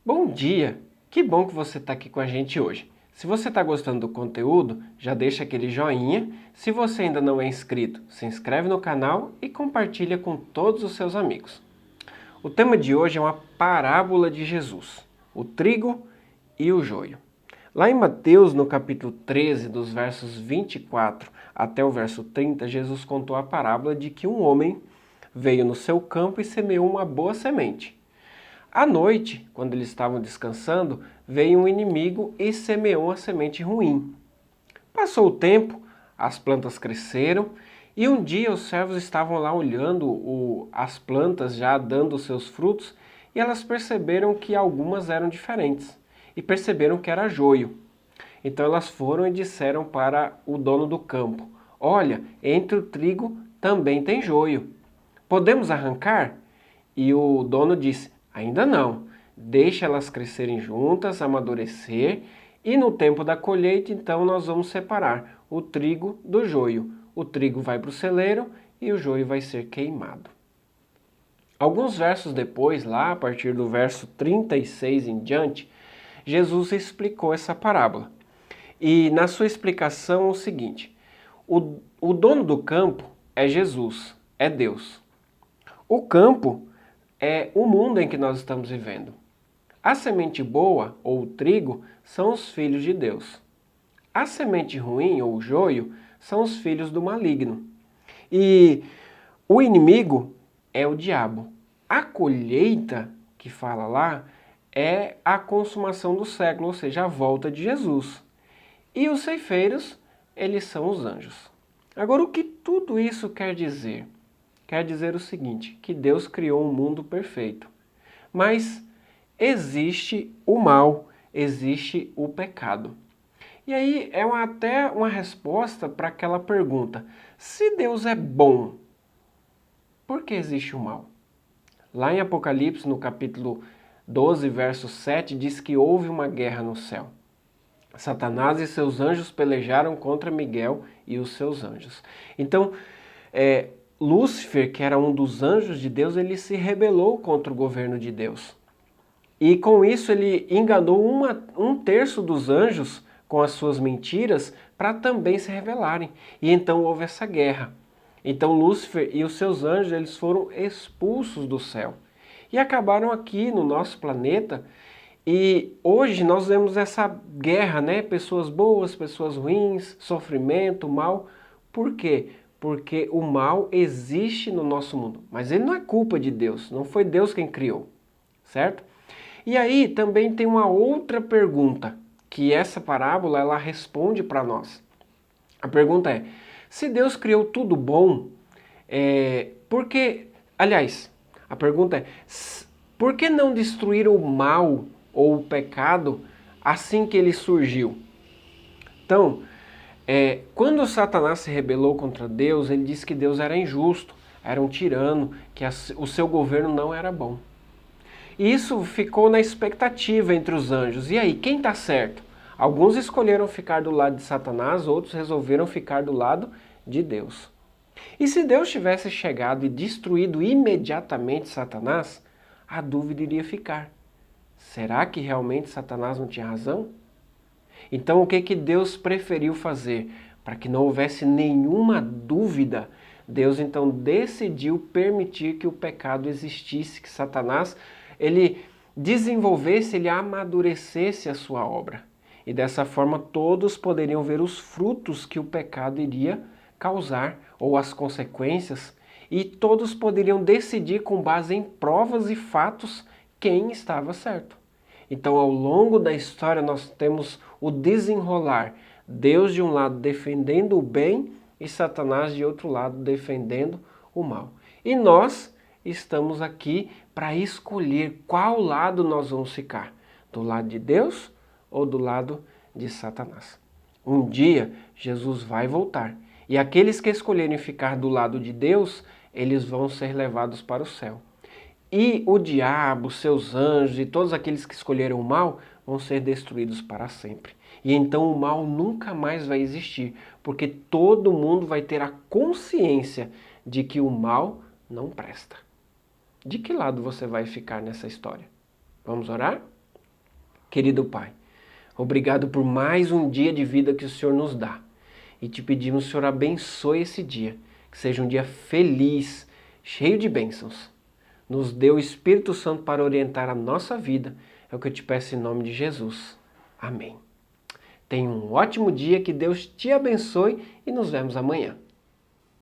Bom dia! Que bom que você está aqui com a gente hoje. Se você está gostando do conteúdo, já deixa aquele joinha. Se você ainda não é inscrito, se inscreve no canal e compartilha com todos os seus amigos. O tema de hoje é uma parábola de Jesus, o trigo e o joio. Lá em Mateus, no capítulo 13, dos versos 24 até o verso 30, Jesus contou a parábola de que um homem veio no seu campo e semeou uma boa semente. À noite, quando eles estavam descansando, veio um inimigo e semeou uma semente ruim. Passou o tempo, as plantas cresceram e um dia os servos estavam lá olhando as plantas já dando seus frutos e elas perceberam que algumas eram diferentes e perceberam que era joio. Então elas foram e disseram para o dono do campo: "Olha, entre o trigo também tem joio. Podemos arrancar?" E o dono disse: "Ainda não. Deixa elas crescerem juntas, amadurecer, e no tempo da colheita, então nós vamos separar o trigo do joio. O trigo vai para o celeiro e o joio vai ser queimado." Alguns versos depois, lá a partir do verso 36 em diante, Jesus explicou essa parábola. E na sua explicação é o seguinte: o dono do campo é Jesus, é Deus. O campo é o mundo em que nós estamos vivendo. A semente boa, ou o trigo, são os filhos de Deus. A semente ruim, ou o joio, são os filhos do maligno. E o inimigo é o diabo. A colheita, que fala lá, é a consumação do século, ou seja, a volta de Jesus. E os ceifeiros, eles são os anjos. Agora, o que tudo isso quer dizer? Quer dizer o seguinte, que Deus criou um mundo perfeito. Mas existe o mal, existe o pecado. E aí é até uma resposta para aquela pergunta: se Deus é bom, por que existe o mal? Lá em Apocalipse, no capítulo 12, verso 7, diz que houve uma guerra no céu. Satanás e seus anjos pelejaram contra Miguel e os seus anjos. Então, Lúcifer, que era um dos anjos de Deus, ele se rebelou contra o governo de Deus. E com isso ele enganou um terço dos anjos com as suas mentiras para também se rebelarem. E então houve essa guerra. Então Lúcifer e os seus anjos eles foram expulsos do céu. E acabaram aqui no nosso planeta. E hoje nós vemos essa guerra, né? Pessoas boas, pessoas ruins, sofrimento, mal. Por quê? Porque o mal existe no nosso mundo. Mas ele não é culpa de Deus, não foi Deus quem criou, certo? E aí também tem uma outra pergunta, que essa parábola ela responde para nós. A pergunta é, se Deus criou tudo bom, por que... Aliás, a pergunta é, por que não destruir o mal ou o pecado assim que ele surgiu? Então, quando Satanás se rebelou contra Deus, ele disse que Deus era injusto, era um tirano, que o seu governo não era bom. E isso ficou na expectativa entre os anjos. E aí, quem está certo? Alguns escolheram ficar do lado de Satanás, outros resolveram ficar do lado de Deus. E se Deus tivesse chegado e destruído imediatamente Satanás, a dúvida iria ficar. Será que realmente Satanás não tinha razão? Então o que Deus preferiu fazer? Para que não houvesse nenhuma dúvida, Deus então decidiu permitir que o pecado existisse, que Satanás ele desenvolvesse, ele amadurecesse a sua obra. E dessa forma todos poderiam ver os frutos que o pecado iria causar, ou as consequências, e todos poderiam decidir com base em provas e fatos quem estava certo. Então, ao longo da história, nós temos o desenrolar. Deus de um lado defendendo o bem e Satanás de outro lado defendendo o mal. E nós estamos aqui para escolher qual lado nós vamos ficar. Do lado de Deus ou do lado de Satanás. Um dia, Jesus vai voltar. E aqueles que escolherem ficar do lado de Deus, eles vão ser levados para o céu. E o diabo, seus anjos e todos aqueles que escolheram o mal vão ser destruídos para sempre. E então o mal nunca mais vai existir, porque todo mundo vai ter a consciência de que o mal não presta. De que lado você vai ficar nessa história? Vamos orar? Querido Pai, obrigado por mais um dia de vida que o Senhor nos dá. E te pedimos, Senhor, abençoe esse dia, que seja um dia feliz, cheio de bênçãos. Nos dê o Espírito Santo para orientar a nossa vida. É o que eu te peço em nome de Jesus. Amém. Tenha um ótimo dia, que Deus te abençoe e nos vemos amanhã.